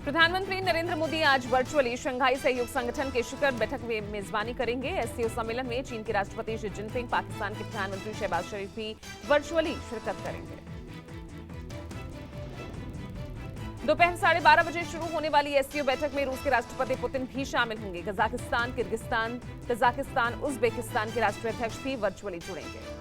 प्रधानमंत्री नरेंद्र मोदी आज virtually Shanghai सहयोग संगठन के शिखर बैठक में मेजबानी करेंगे। एससीओ सम्मेलन में चीन के राष्ट्रपति शी जिनपिंग, पाकिस्तान के प्रधानमंत्री शहबाज शरीफ भी वर्चुअली शिरकत करेंगे। दोपहर 12:30 बजे शुरू होने वाली एससीओ बैठक में रूस के राष्ट्रपति पुतिन भी शामिल होंगे। कजाकिस्तान, किर्गिस्तान, तजाकिस्तान, उज्बेकिस्तान के राष्ट्रीय अध्यक्ष भी वर्चुअली जुड़ेंगे।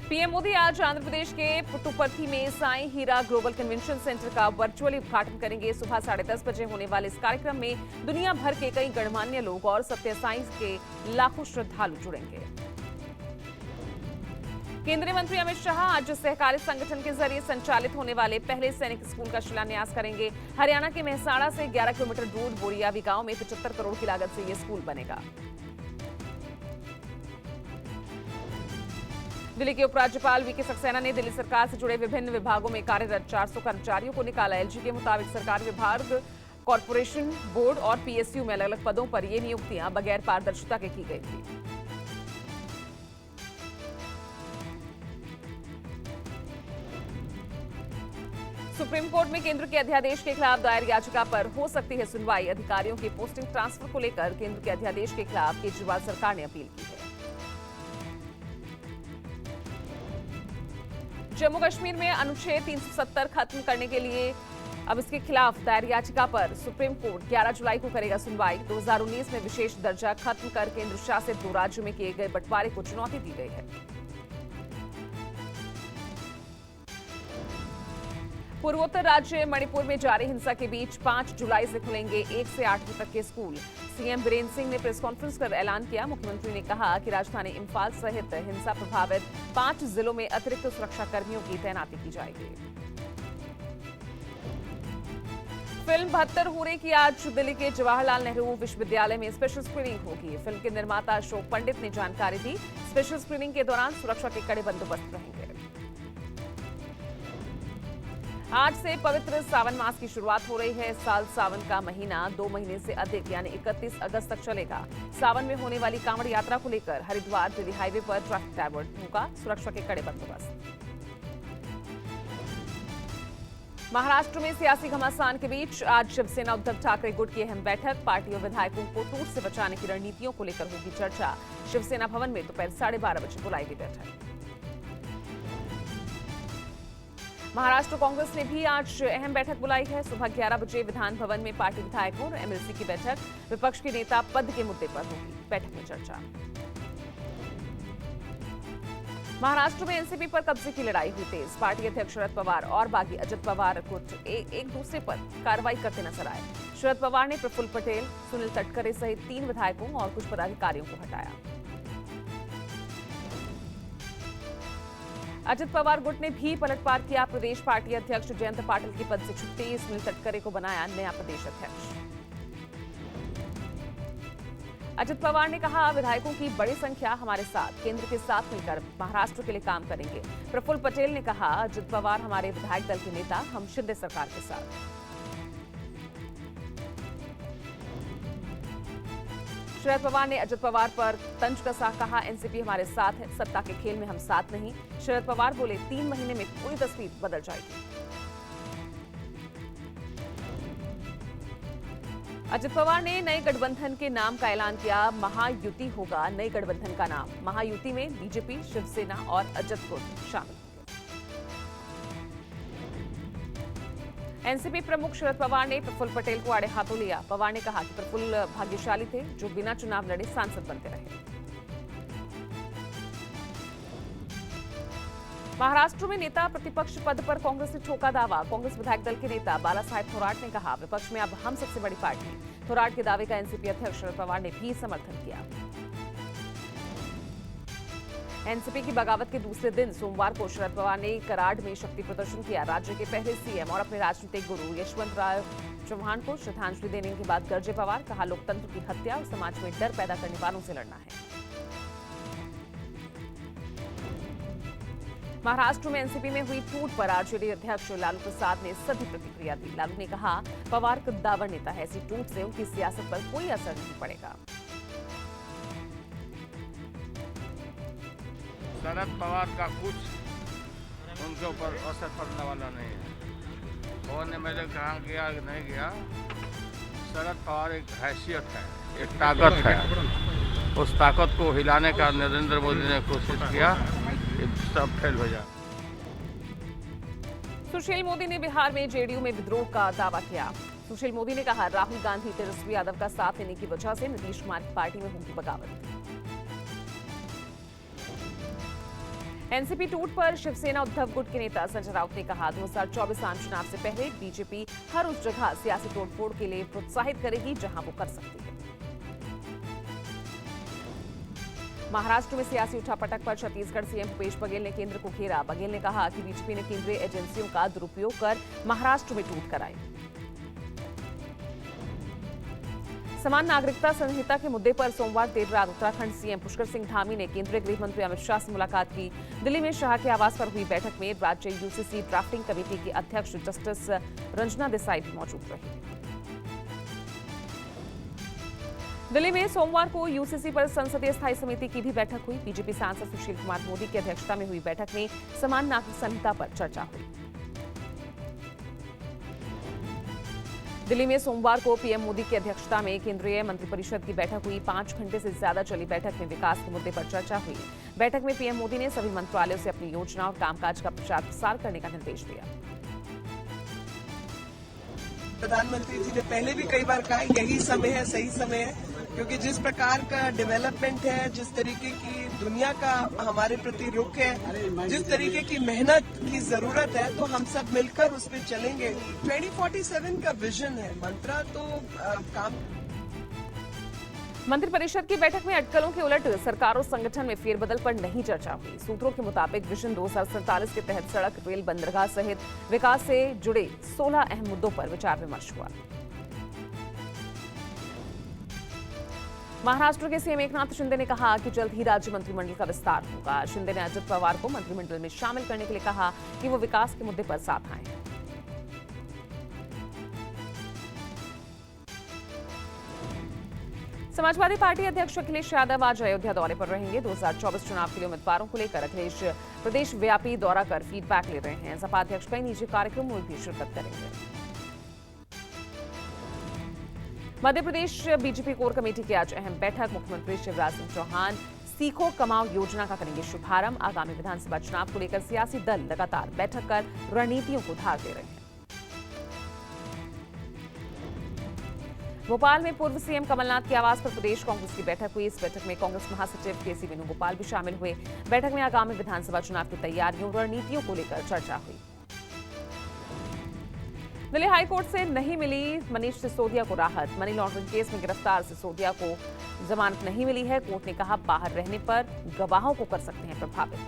पीएम मोदी आज आंध्र प्रदेश के पुट्टुपर्थी में साई हीरा ग्लोबल कन्वेंशन सेंटर का वर्चुअली उद्घाटन करेंगे। सुबह 10:30 बजे होने वाले इस कार्यक्रम में दुनिया भर के कई गणमान्य लोग और सत्य साई के लाखों श्रद्धालु जुड़ेंगे। केंद्रीय मंत्री अमित शाह आज सहकारी संगठन के जरिए संचालित होने वाले पहले सैनिक स्कूल का शिलान्यास करेंगे। हरियाणा के मेहसाणा से 11 किलोमीटर दूर बोरियावी गांव में 75 करोड़ की लागत से यह स्कूल बनेगा। दिल्ली के उपराज्यपाल वीके सक्सेना ने दिल्ली सरकार से जुड़े विभिन्न विभागों में कार्यरत 400 कर्मचारियों को निकाला। एलजी के मुताबिक सरकारी विभाग, कॉर्पोरेशन, बोर्ड और पीएसयू में अलग अलग पदों पर ये नियुक्तियां बगैर पारदर्शिता के की गई थी। सुप्रीम कोर्ट में केंद्र के अध्यादेश के खिलाफ दायर याचिका पर हो सकती है सुनवाई। अधिकारियों की पोस्टिंग ट्रांसफर को लेकर केंद्र के अध्यादेश के खिलाफ केजरीवाल सरकार ने अपील की है। जम्मू कश्मीर में अनुच्छेद 370 खत्म करने के लिए अब इसके खिलाफ दायर याचिका पर सुप्रीम कोर्ट 11 जुलाई को करेगा सुनवाई। 2019 में विशेष दर्जा खत्म कर केंद्र शासित 2 राज्यों में किए गए बंटवारे को चुनौती दी गई है। पूर्वोत्तर राज्य मणिपुर में जारी हिंसा के बीच 5 जुलाई से खुलेंगे 1 से 8वीं तक के स्कूल। सीएम बीरेंद्र सिंह ने प्रेस कॉन्फ्रेंस कर ऐलान किया। मुख्यमंत्री ने कहा कि राजधानी इम्फाल सहित हिंसा प्रभावित 5 जिलों में अतिरिक्त सुरक्षा कर्मियों की तैनाती की जाएगी। फिल्म 72 हूरे की आज दिल्ली के जवाहरलाल नेहरू विश्वविद्यालय में स्पेशल स्क्रीनिंग होगी। फिल्म के निर्माता अशोक पंडित ने जानकारी दी। स्पेशल स्क्रीनिंग के दौरान सुरक्षा के कड़े बंदोबस्त रहेंगे। आज से पवित्र सावन मास की शुरुआत हो रही है। इस साल सावन का महीना 2 महीने से अधिक यानी 31 अगस्त तक चलेगा। सावन में होने वाली कांवड़ यात्रा को लेकर हरिद्वार दिल्ली हाईवे पर ट्रैफिक डायवर्ट होगा। सुरक्षा के कड़े बंदोबस्त। महाराष्ट्र में सियासी घमासान के बीच आज शिवसेना उद्धव ठाकरे गुट की अहम बैठक। पार्टी और विधायकों को टूट से बचाने की रणनीतियों को लेकर होगी चर्चा। शिवसेना भवन में दोपहर 12:30 बजे बुलाई गई बैठक। महाराष्ट्र कांग्रेस ने भी आज अहम बैठक बुलाई है। सुबह 11 बजे विधान भवन में पार्टी विधायकों और एमएलसी की बैठक। विपक्ष के नेता पद के मुद्दे पर होगी बैठक में चर्चा। महाराष्ट्र में एनसीपी पर कब्जे की लड़ाई हुई तेज। पार्टी अध्यक्ष शरद पवार और बागी अजित पवार गुट एक दूसरे पर कार्रवाई करते नजर आए। शरद पवार ने प्रफुल्ल पटेल, सुनील तटकरे सहित 3 विधायकों और कुछ पदाधिकारियों को हटाया। अजित पवार गुट ने भी पलटवार किया। प्रदेश पार्टी अध्यक्ष जयंत पाटिल की पद से छुट्टी। सुनील तटकरे को बनाया नया प्रदेश अध्यक्ष। अजित पवार ने कहा, विधायकों की बड़ी संख्या हमारे साथ, केंद्र के साथ मिलकर महाराष्ट्र के लिए काम करेंगे। प्रफुल्ल पटेल ने कहा, अजित पवार हमारे विधायक दल के नेता, हम शिंदे सरकार के साथ। शरद पवार ने अजित पवार पर तंज कसा। कहा, एनसीपी हमारे साथ है, सत्ता के खेल में हम साथ नहीं। शरद पवार बोले, 3 महीने में पूरी तस्वीर बदल जाएगी। अजित पवार ने नए गठबंधन के नाम का ऐलान किया। महायुति होगा नए गठबंधन का नाम। महायुति में बीजेपी, शिवसेना और अजित गुट शामिल। एनसीपी प्रमुख शरद पवार ने प्रफुल्ल पटेल को आड़े हाथों लिया। पवार ने कहा कि प्रफुल्ल भाग्यशाली थे जो बिना चुनाव लड़े सांसद बनते रहे। महाराष्ट्र में नेता प्रतिपक्ष पद पर कांग्रेस ने ठोका दावा। कांग्रेस विधायक दल के नेता बाला साहेब थोराट ने कहा, विपक्ष में अब हम सबसे बड़ी पार्टी। थोराट के दावे का एनसीपी अध्यक्ष शरद पवार ने भी समर्थन किया। एनसीपी की बगावत के दूसरे दिन सोमवार को शरद पवार ने कराड़ में शक्ति प्रदर्शन किया। राज्य के पहले सीएम और अपने राजनीतिक गुरु यशवंत राव चौहान को श्रद्धांजलि देने के बाद गरजे पवार। कहा, लोकतंत्र की हत्या और समाज में डर पैदा करने वालों से लड़ना है। महाराष्ट्र में एनसीपी में हुई टूट पर आरजेडी अध्यक्ष लालू प्रसाद ने सभी प्रतिक्रिया दी। लालू ने कहा, पवार कद्दावर नेता है, ऐसी टूट से उनकी सियासत पर कोई असर नहीं पड़ेगा। शरद पवार का कुछ उनके ऊपर असर पड़ने वाला नहीं है। भवन ने मैंने कहा गया कि नहीं गया, शरद पवार एक हैसियत है, एक ताकत है, उस ताकत को हिलाने का नरेंद्र मोदी ने कोशिश किया, ये सब फेल हो जाए। सुशील मोदी ने बिहार में जेडीयू में विद्रोह का दावा किया। सुशील मोदी ने कहा, राहुल गांधी तेजस्वी यादव का साथ देने की वजह से नीतीश कुमार की पार्टी में होगी बगावत। एनसीपी टूट पर शिवसेना उद्धव गुट के नेता संजय राउत ने कहा, 2024 आम चुनाव से पहले बीजेपी हर उस जगह सियासी तोड़फोड़ के लिए प्रोत्साहित करेगी जहां वो कर सकती है। महाराष्ट्र में सियासी उठापटक पर छत्तीसगढ़ सीएम भूपेश बघेल ने केंद्र को घेरा। बघेल ने कहा कि बीजेपी ने केंद्रीय एजेंसियों का दुरुपयोग कर महाराष्ट्र में टूट कराई। समान नागरिकता संहिता के मुद्दे पर सोमवार देर रात उत्तराखंड सीएम पुष्कर सिंह धामी ने केंद्रीय गृह मंत्री अमित शाह से मुलाकात की। दिल्ली में शाह के आवास पर हुई बैठक में राज्य यूसीसी ड्राफ्टिंग कमेटी की अध्यक्ष जस्टिस रंजना देसाई भी मौजूद रही। दिल्ली में सोमवार को यूसीसी पर संसदीय स्थायी समिति की भी बैठक हुई। बीजेपी सांसद सुशील कुमार मोदी की अध्यक्षता में हुई बैठक में समान नागरिक संहिता पर चर्चा हुई। दिल्ली में सोमवार को पीएम मोदी की अध्यक्षता में केंद्रीय मंत्रिपरिषद की बैठक हुई। 5 घंटे से ज्यादा चली बैठक में विकास के मुद्दे पर चर्चा हुई। बैठक में पीएम मोदी ने सभी मंत्रालयों से अपनी योजना और कामकाज का प्रचार प्रसार करने का निर्देश दिया। प्रधानमंत्री जी ने पहले भी कई बार कहा, यही समय है, सही समय है, क्योंकि जिस प्रकार का डेवलपमेंट है, जिस तरीके की दुनिया का हमारे प्रति रुख है, जिस तरीके की मेहनत की जरूरत है, तो हम सब मिलकर उस पर चलेंगे। 2047 का विजन है, मंत्रा तो काम। मंत्रिपरिषद की बैठक में अटकलों के उलट सरकार और संगठन में फेरबदल पर नहीं चर्चा हुई। सूत्रों के मुताबिक विजन 2047 के तहत सड़क, रेल, बंदरगाह सहित विकास से जुड़े 16 अहम मुद्दों पर विचार विमर्श हुआ। महाराष्ट्र के सीएम एकनाथ शिंदे ने कहा कि जल्द ही राज्य मंत्रिमंडल का विस्तार होगा। शिंदे ने अजित पवार को मंत्रिमंडल में शामिल करने के लिए कहा कि वो विकास के मुद्दे पर साथ आए। समाजवादी पार्टी अध्यक्ष अखिलेश यादव आज अयोध्या दौरे पर रहेंगे। 2024 चुनाव के लिए उम्मीदवारों को लेकर अखिलेश प्रदेश व्यापी दौरा कर फीडबैक ले रहे हैं। सपा अध्यक्ष कई निजी कार्यक्रमों में भी शिरकत करेंगे। Madhya Pradesh BJP core committee की आज अहम बैठक। मुख्यमंत्री शिवराज सिंह चौहान सीखो कमाओ योजना का करेंगे शुभारंभ। आगामी विधानसभा चुनाव को लेकर सियासी दल लगातार बैठक कर रणनीतियों को धार दे रहे हैं। भोपाल में पूर्व सीएम कमलनाथ के आवास पर प्रदेश कांग्रेस की बैठक हुई। इस बैठक में कांग्रेस महासचिव केसी वेणुगोपाल भी शामिल हुए। बैठक में आगामी विधानसभा चुनाव की तैयारियों और रणनीतियों को लेकर चर्चा हुई। दिल्ली हाईकोर्ट से नहीं मिली मनीष सिसोदिया को राहत। मनी लॉन्ड्रिंग केस में गिरफ्तार सिसोदिया को जमानत नहीं मिली है। कोर्ट ने कहा, बाहर रहने पर गवाहों को कर सकते हैं प्रभावित।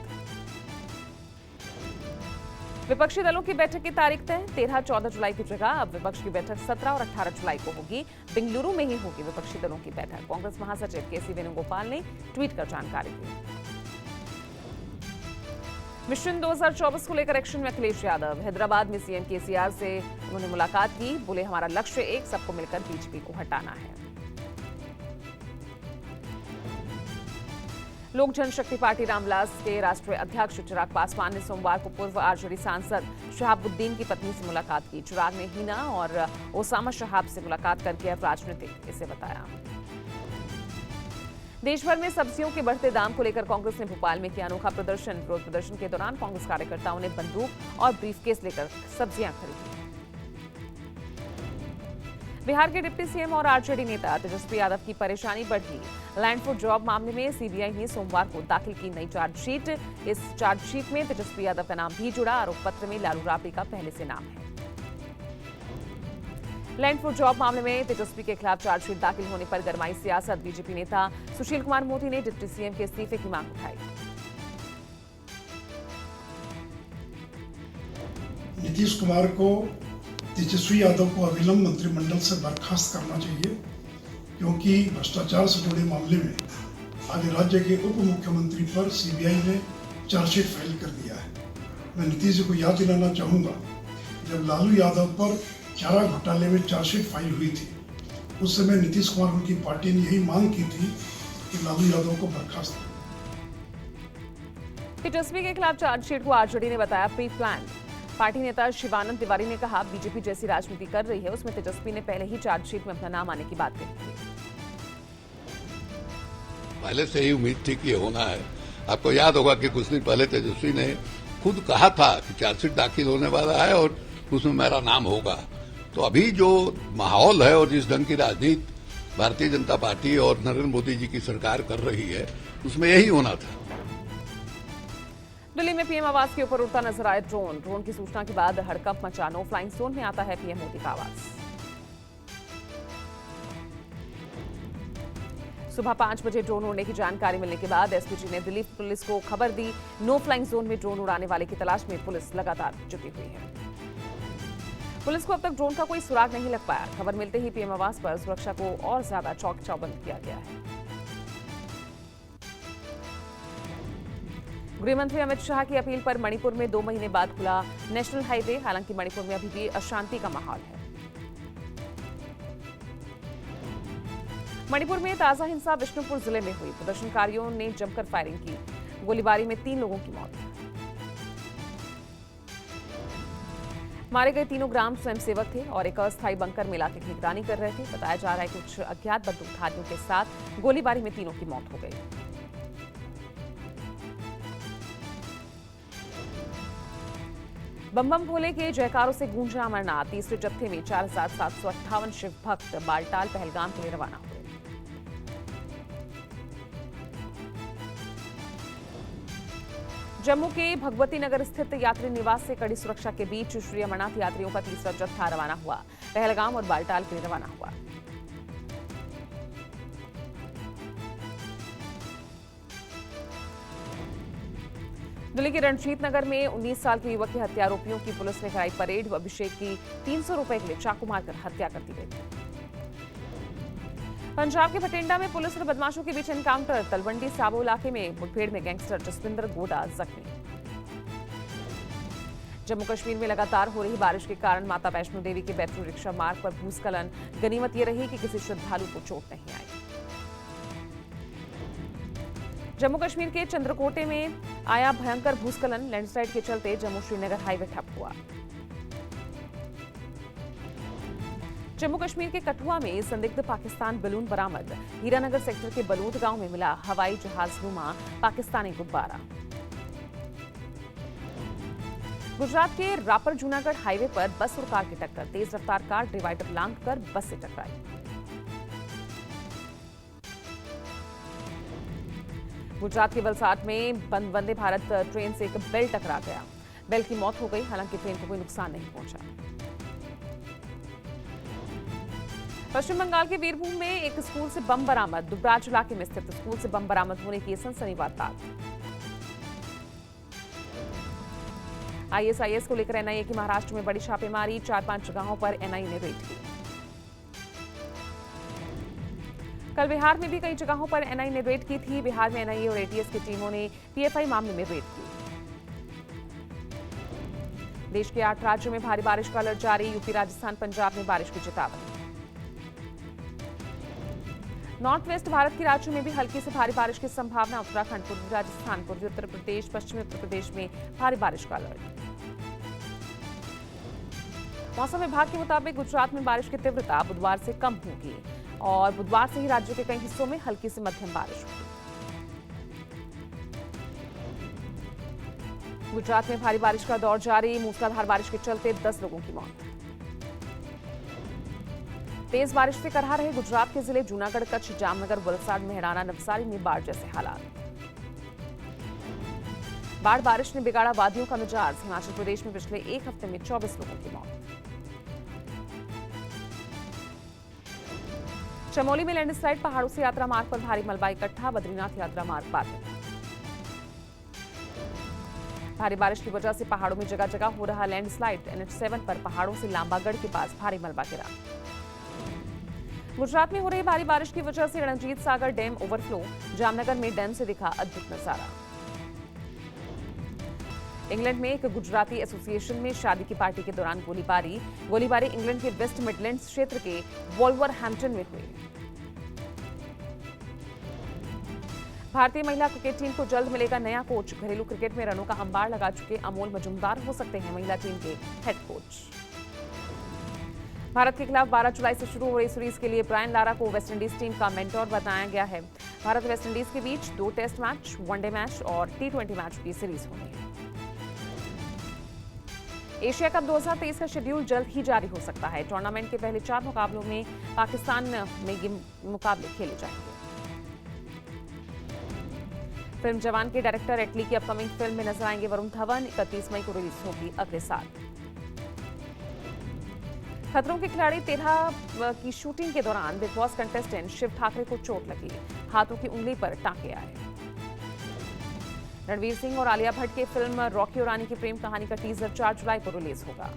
विपक्षी दलों की बैठक की तारीख तय। 13-14 जुलाई की जगह अब विपक्ष की बैठक 17 और 18 जुलाई को होगी। बेंगलुरु में ही होगी विपक्षी दलों की बैठक। कांग्रेस महासचिव केसी वेणुगोपाल ने ट्वीट कर जानकारी दी। मिशन 2024 को लेकर एक्शन में अखिलेश यादव। हैदराबाद में सीएम केसीआर से उन्होंने मुलाकात की। बोले, हमारा लक्ष्य एक, सबको मिलकर बीजेपी को हटाना है। लोक जनशक्ति पार्टी रामविलास के राष्ट्रीय अध्यक्ष चिराग पासवान ने सोमवार को पूर्व आरजेडी सांसद शहाबुद्दीन की पत्नी से मुलाकात की। चिराग ने हिना और ओसामा शहाब से मुलाकात करके अब राजनीतिक इसे बताया। देश भर में सब्जियों के बढ़ते दाम को लेकर कांग्रेस ने भोपाल में किया अनोखा प्रदर्शन। विरोध प्रदर्शन के दौरान कांग्रेस कार्यकर्ताओं ने बंदूक और ब्रीफकेस लेकर सब्जियां खरीदी। बिहार के डिप्टी सीएम और आरजेडी नेता तेजस्वी यादव की परेशानी बढ़ी। लैंड फॉर जॉब मामले में सीबीआई ने सोमवार को दाखिल की नई चार्जशीट। इस चार्जशीट में तेजस्वी यादव का नाम भी जुड़ा। आरोप पत्र में लालू राबड़ी का पहले से नाम है। लैंड फॉर जॉब मामले में तेजस्वी के खिलाफ चार्जशीट दाखिल होने पर गरमाई सियासत। बीजेपी नेता सुशील कुमार मोदी ने डिप्टी सीएम के इस्तीफे की मांग उठाई। नीतीश कुमार को तेजस्वी यादव को अविलंब मंत्रिमंडल से बर्खास्त करना चाहिए, क्योंकि भ्रष्टाचार से जुड़े मामले में आज राज्य के उप मुख्यमंत्री पर सीबीआई ने चार्जशीट फाइल कर दिया है। मैं नीतीश जी को याद दिलाना चाहूँगा, जब लालू यादव पर चारा घोटाले में चार्जशीट फाइल हुई थी, उस समय नीतीश कुमार उनकी पार्टी ने यही मांग की थी कि लालू यादव को बर्खास्त करें। तेजस्वी के खिलाफ चार्जशीट को आरजेडी ने बताया प्री प्लान। पार्टी नेता शिवानंद तिवारी ने कहा, बीजेपी जैसी राजनीति कर रही है उसमें तेजस्वी ने पहले ही चार्जशीट में अपना नाम आने की बात कही थी। पहले से ही उम्मीद थी कि ये होना है। आपको याद होगा कि कुछ दिन पहले तेजस्वी ने खुद कहा था कि चार्जशीट दाखिल होने वाला है और उसमें मेरा नाम होगा। तो अभी जो माहौल है और जिस ढंग की राजनीति भारतीय जनता पार्टी और नरेंद्र मोदी जी की सरकार कर रही है, उसमें यही होना था। दिल्ली में पीएम आवास के ऊपर उड़ता नजर आया ड्रोन की सूचना के बाद हड़कंप मचा। नो फ्लाइंग जोन में आता है पीएम मोदी का आवास। सुबह 5 बजे ड्रोन उड़ने की जानकारी मिलने के बाद एसपीजी ने दिल्ली पुलिस को खबर दी। नो फ्लाइंग जोन में ड्रोन उड़ाने वाले की तलाश में पुलिस लगातार जुटी हुई है। पुलिस को अब तक ड्रोन का कोई सुराग नहीं लग पाया। खबर मिलते ही पीएम आवास पर सुरक्षा को और ज्यादा चौक चौबंद किया गया है। गृहमंत्री अमित शाह की अपील पर मणिपुर में 2 महीने बाद खुला नेशनल हाईवे। हालांकि मणिपुर में अभी भी अशांति का माहौल है। मणिपुर में ताजा हिंसा विष्णुपुर जिले में हुई। प्रदर्शनकारियों ने जमकर फायरिंग की। गोलीबारी में 3 लोगों की मौत। मारे गए तीनों ग्राम स्वयंसेवक थे और एक अस्थायी बंकर में इलाके की निगरानी कर रहे थे। बताया जा रहा है कि कुछ अज्ञात बंदूकधारियों के साथ गोलीबारी में तीनों की मौत हो गई। बम बम भोले के जयकारों से गूंजा अमरनाथ। तीसरे जत्थे में 4758 शिव भक्त बालटाल पहलगाम के लिए रवाना हुए। जम्मू के भगवती नगर स्थित यात्री निवास से कड़ी सुरक्षा के बीच श्री अमरनाथ यात्रियों का तीसरा जत्था रवाना हुआ। पहलगाम और बालटाल के लिए रवाना हुआ। दिल्ली के रणजीत नगर में 19 साल के युवक के हत्या आरोपियों की पुलिस ने कराई परेड। अभिषेक की 300 रुपए के लिए चाकू मारकर हत्या कर दी गई। पंजाब के बठिंडा में पुलिस और बदमाशों के बीच एनकाउंटर। तलवंडी साबो इलाके में मुठभेड़ में गैंगस्टर जसविंदर गोडा जख्मी। जम्मू कश्मीर में लगातार हो रही बारिश के कारण माता वैष्णो देवी के बैटरी रिक्शा मार्ग पर भूस्खलन। गनीमत ये रही कि किसी श्रद्धालु को चोट नहीं आई। जम्मू कश्मीर के चंद्रकोटे में आया भयंकर भूस्खलन। लैंडस्लाइड के चलते जम्मू श्रीनगर हाईवे ठप हुआ। जम्मू कश्मीर के कठुआ में संदिग्ध पाकिस्तान बलून बरामद। हीरानगर सेक्टर के बलूद गांव में मिला हवाई जहाज नुमा पाकिस्तानी गुब्बारा। गुजरात के रापर जूनागढ़ हाईवे पर बस और कार की टक्कर। तेज रफ्तार कार डिवाइडर लांघकर बस से टकराई। गुजरात के वलसाड में बंद वंदे भारत ट्रेन से एक बेल टकरा गया। बेल की मौत हो गई। हालांकि ट्रेन को कोई नुकसान नहीं पहुंचा। पश्चिम बंगाल के वीरभूम में एक स्कूल से बम बरामद। दुबराज इलाके में स्थित स्कूल से बम बरामद होने की सनसनीखेज बात। आईएसआईएस को लेकर एनआईए की महाराष्ट्र में बड़ी छापेमारी। 4-5 जगहों पर एनआईए ने रेड की। कल बिहार में भी कई जगहों पर एनआईए ने रेड की थी। बिहार में एनआईए और एटीएस की टीमों ने पीएफआई मामले में रेड की। देश के 8 राज्यों में भारी बारिश का अलर्ट जारी। यूपी, राजस्थान, पंजाब में बारिश की चेतावनी। नॉर्थ वेस्ट भारत के राज्यों में भी हल्की से भारी बारिश की संभावना। उत्तराखंड, पूर्वी राजस्थान, पूर्वी उत्तर प्रदेश, पश्चिमी उत्तर प्रदेश में भारी बारिश का अलर्ट। मौसम विभाग के मुताबिक गुजरात में बारिश की तीव्रता बुधवार से कम होगी और बुधवार से ही राज्य के कई हिस्सों में हल्की से मध्यम बारिश होगी। गुजरात में भारी बारिश का दौर जारी। मूसलाधार बारिश के चलते 10 लोगों की मौत। तेज बारिश से कराह रहे गुजरात के जिले जूनागढ़, कच्छ, जामनगर, वलसाड, मेहराना, नवसारी में बाढ़ जैसे हालात। बाढ़ बारिश ने बिगाड़ा वादियों का मिजाज। हिमाचल प्रदेश में पिछले एक हफ्ते में 24 लोगों की मौत। चमोली में लैंडस्लाइड। पहाड़ों से यात्रा मार्ग पर भारी मलबा इकट्ठा। बद्रीनाथ यात्रा मार्ग बाधित। भारी बारिश की वजह से पहाड़ों में जगह जगह हो रहा लैंडस्लाइड। NH7 पर पहाड़ों से लांबागढ़ के पास भारी मलबा गिरा। गुजरात में हो रही भारी बारिश की वजह से रणजीत सागर डैम ओवरफ्लो। जामनगर में डैम से दिखा अद्भुत नजारा। इंग्लैंड में एक गुजराती एसोसिएशन में शादी की पार्टी के दौरान गोलीबारी। इंग्लैंड के वेस्ट मिडलैंड्स क्षेत्र के वोल्वरहैम्पटन में हुई। भारतीय महिला क्रिकेट टीम को जल्द मिलेगा नया कोच। घरेलू क्रिकेट में रनों का अंबार लगा चुके अमोल मजूमदार हो सकते हैं महिला टीम के हेड कोच। भारत के खिलाफ 12 जुलाई से शुरू हो रही सीरीज के लिए ब्रायन लारा को वेस्टइंडीज टीम का मेंटोर बताया गया है। भारत वेस्टइंडीज के बीच 2 टेस्ट मैच, वनडे मैच और T20 मैच की सीरीज होनी है। एशिया कप 2023 का शेड्यूल जल्द ही जारी हो सकता है। टूर्नामेंट के पहले 4 मुकाबलों में पाकिस्तान में ये मुकाबले खेले जाएंगे। फिल्म जवान के डायरेक्टर एटली की अपकमिंग फिल्म में नजर आएंगे वरुण धवन। 31 मई को रिलीज होगी अगले साल। खतरों के खिलाड़ी 13 की शूटिंग के दौरान Bigg Boss contestant Shiv Thackeray को चोट लगी। हाथों की उंगली पर टांके आए। रणवीर सिंह और आलिया भट्ट की फिल्म रॉकी और रानी की प्रेम कहानी का टीजर 4 जुलाई को रिलीज होगा।